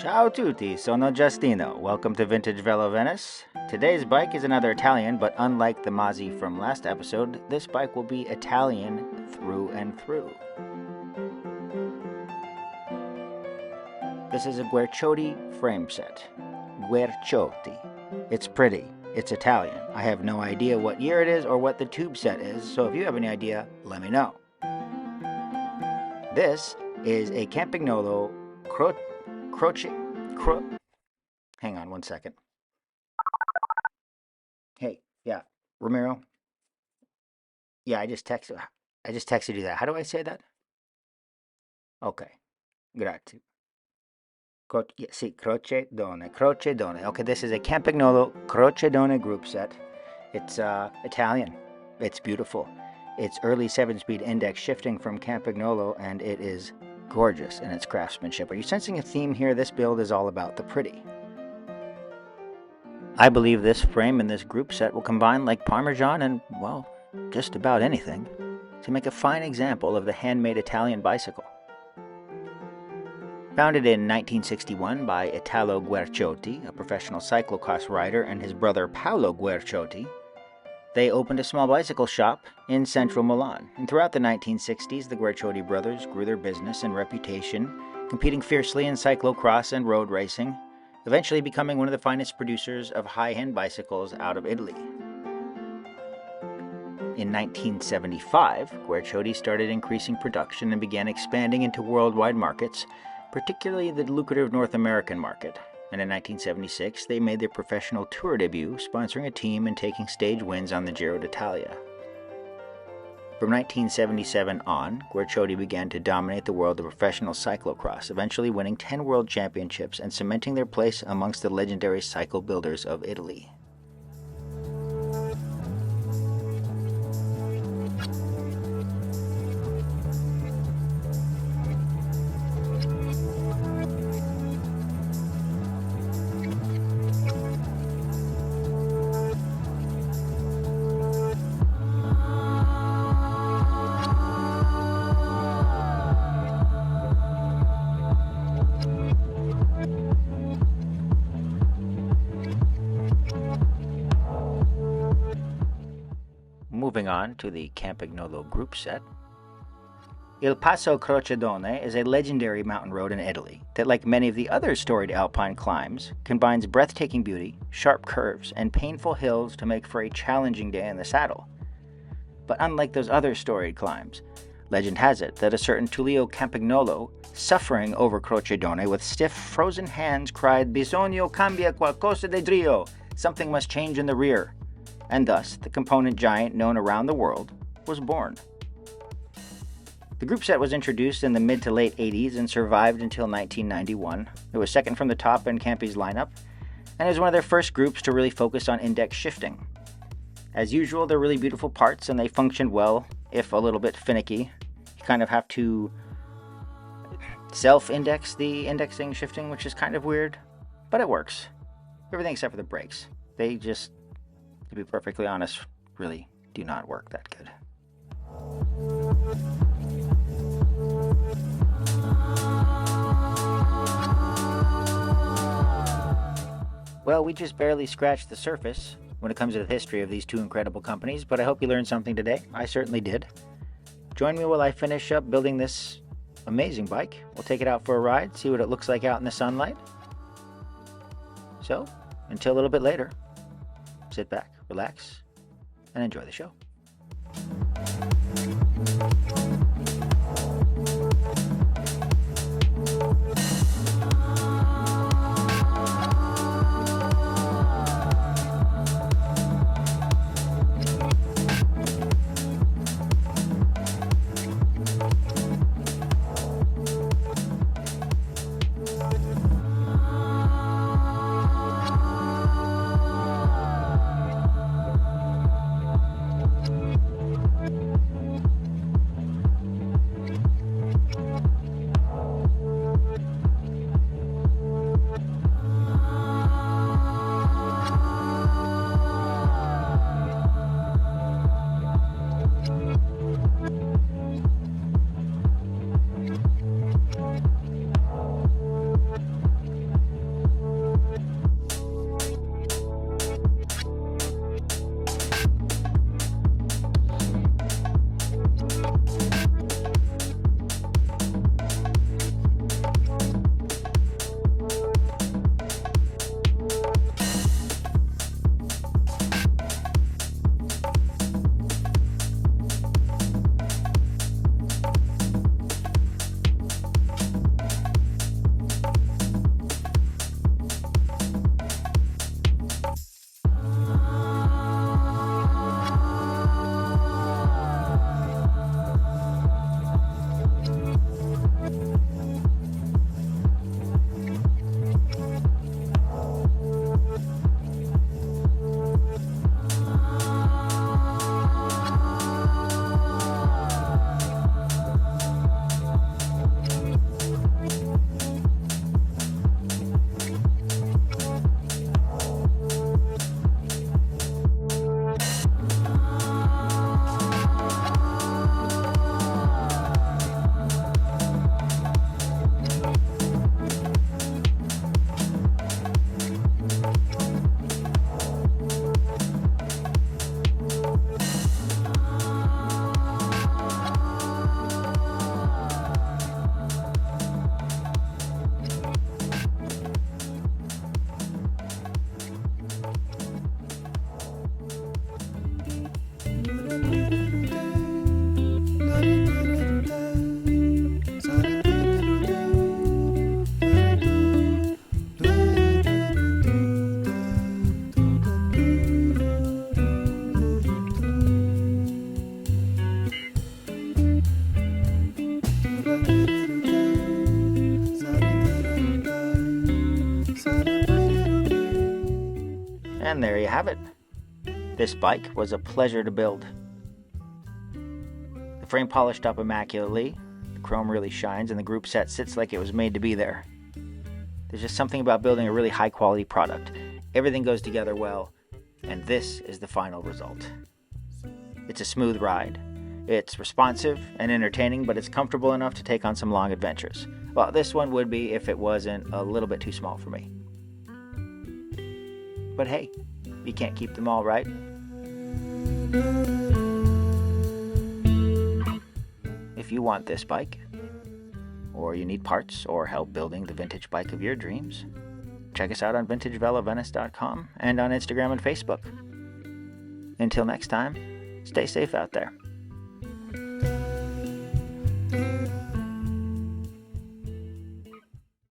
Ciao tutti, sono Justino. Welcome to Vintage Velo Venice. Today's bike is another Italian, but unlike the Mazzi from last episode, this bike will be Italian through and through. This is a Guerciotti frame set. Guerciotti. It's pretty. It's Italian. I have no idea what year it is or what the tube set is, so if you have any idea, let me know. This is a Campagnolo Croce. Hang on one second. Hey, yeah, Ramiro. Yeah, I just texted you that. How do I say that? Okay, grazie. Croce Done. Okay, this is a Campagnolo Croce Done group set. It's Italian. It's beautiful. It's early 7-speed index shifting from Campagnolo, and it is gorgeous in its craftsmanship. Are you sensing a theme here? This build is all about the pretty. I believe this frame and this group set will combine like Parmesan and, well, just about anything to make a fine example of the handmade Italian bicycle. Founded in 1961 by Italo Guerciotti, a professional cyclocross rider, and his brother Paolo Guerciotti, they opened a small bicycle shop in central Milan. And throughout the 1960s, the Guerciotti brothers grew their business and reputation, competing fiercely in cyclocross and road racing, eventually becoming one of the finest producers of high-end bicycles out of Italy. In 1975, Guerciotti started increasing production and began expanding into worldwide markets, particularly the lucrative North American market. And in 1976, they made their professional tour debut, sponsoring a team and taking stage wins on the Giro d'Italia. From 1977 on, Guerciotti began to dominate the world of professional cyclocross, eventually winning 10 world championships and cementing their place amongst the legendary cycle builders of Italy. Moving on to the Campagnolo group set. Il Passo Croce Done is a legendary mountain road in Italy that, like many of the other storied alpine climbs, combines breathtaking beauty, sharp curves, and painful hills to make for a challenging day in the saddle. But unlike those other storied climbs, legend has it that a certain Tullio Campagnolo, suffering over Croce Done with stiff, frozen hands, cried, "Bisogno cambia qualcosa di drio," something must change in the rear. And thus, the component giant known around the world was born. The group set was introduced in the mid to late 80s and survived until 1991. It was second from the top in Campi's lineup, and it was one of their first groups to really focus on index shifting. As usual, they're really beautiful parts, and they functioned well, if a little bit finicky. You kind of have to self-index the indexing shifting, which is kind of weird, but it works. Everything except for the brakes. They just, to be perfectly honest, really do not work that good. Well, we just barely scratched the surface when it comes to the history of these two incredible companies, but I hope you learned something today. I certainly did. Join me while I finish up building this amazing bike. We'll take it out for a ride, see what it looks like out in the sunlight. So, until a little bit later, sit back, relax, and enjoy the show. And there you have it. This bike was a pleasure to build. The frame polished up immaculately, the chrome really shines, and the group set sits like it was made to be there. There's just something about building a really high quality product. Everything goes together well, and this is the final result. It's a smooth ride. It's responsive and entertaining, but it's comfortable enough to take on some long adventures. Well, this one would be if it wasn't a little bit too small for me. But hey, you can't keep them all, right? If you want this bike, or you need parts or help building the vintage bike of your dreams, check us out on vintagevelovenice.com and on Instagram and Facebook. Until next time, stay safe out there.